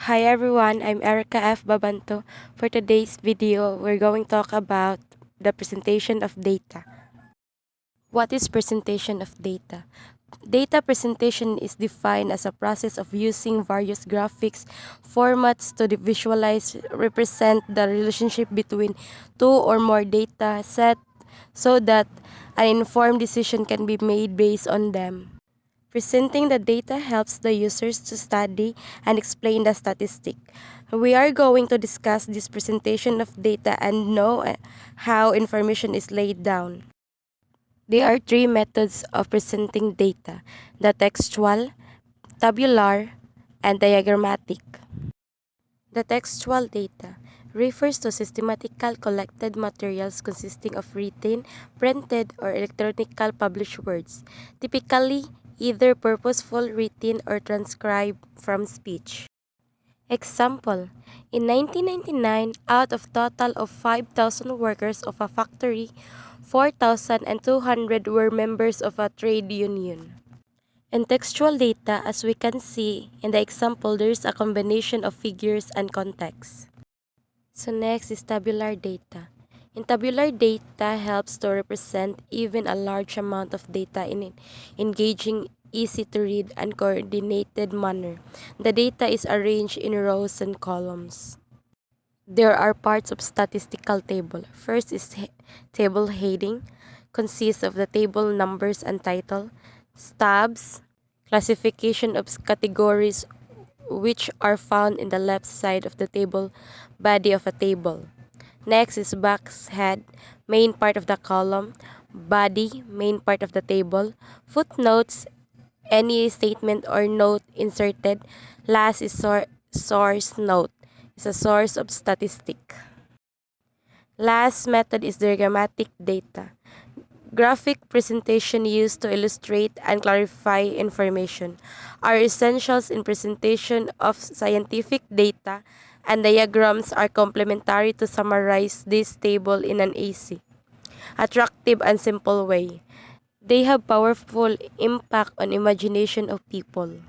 Hi everyone, I'm Erica F. Babanto. For today's video, we're going to talk about the presentation of data. What is presentation of data? Data presentation is defined as a process of using various graphics formats to visualize, represent the relationship between two or more data sets so that an informed decision can be made based on them. Presenting the data helps the users to study and explain the statistic. We are going to discuss this presentation of data and know how information is laid down. There are three methods of presenting data: the textual, tabular, and diagrammatic. The textual data refers to systematical collected materials consisting of written, printed, or electronical published words, typically either purposeful written or transcribed from speech. Example: in 1999, out of total of 5,000 workers of a factory, 4,200 were members of a trade union. In textual data, as we can see in the example, there is a combination of figures and context. So next is tabular data. In tabular data helps to represent even a large amount of data in an engaging, easy to read, and coordinated manner. The data is arranged in rows and columns. There are parts of statistical table. First is table heading, consists of the table numbers and title, tabs, classification of categories which are found in the left side of the table body of a table. Next is box head, main part of the column, body, main part of the table, footnotes, any statement or note inserted. Last is source note, is a source of statistic. Last method is diagrammatic data. Graphic presentation used to illustrate and clarify information are essentials in presentation of scientific data, and diagrams are complementary to summarize this table in an easy, attractive, and simple way. They have powerful impact on imagination of people.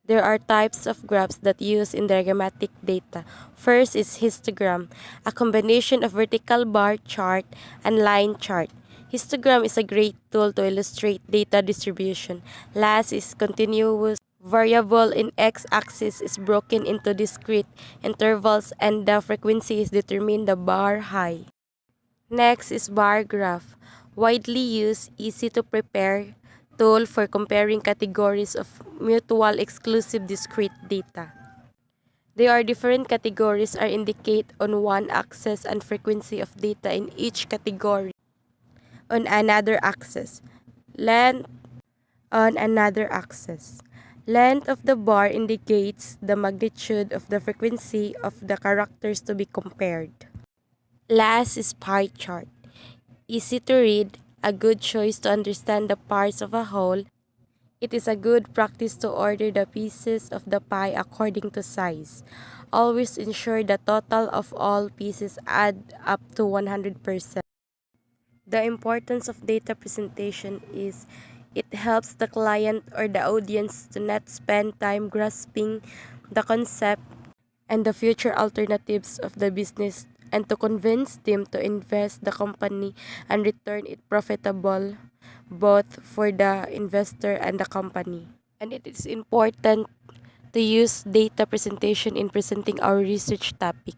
There are types of graphs that use in diagrammatic data. First is histogram, a combination of vertical bar chart and line chart. Histogram is a great tool to illustrate data distribution. Last is continuous variable in x-axis is broken into discrete intervals and the frequency is determined the bar high. Next is bar graph, widely used, easy to prepare tool for comparing categories of mutual exclusive discrete data. There are different categories are indicate on one axis and frequency of data in each category on another axis. Length on another axis. Length of the bar indicates the magnitude of the frequency of the characters to be compared. Last is pie chart. Easy to read, a good choice to understand the parts of a whole. It is a good practice to order the pieces of the pie according to size. Always ensure the total of all pieces add up to 100%. The importance of data presentation is it helps the client or the audience to not spend time grasping the concept and the future alternatives of the business and to convince them to invest the company and return it profitable both for the investor and the company. And it is important to use data presentation in presenting our research topic.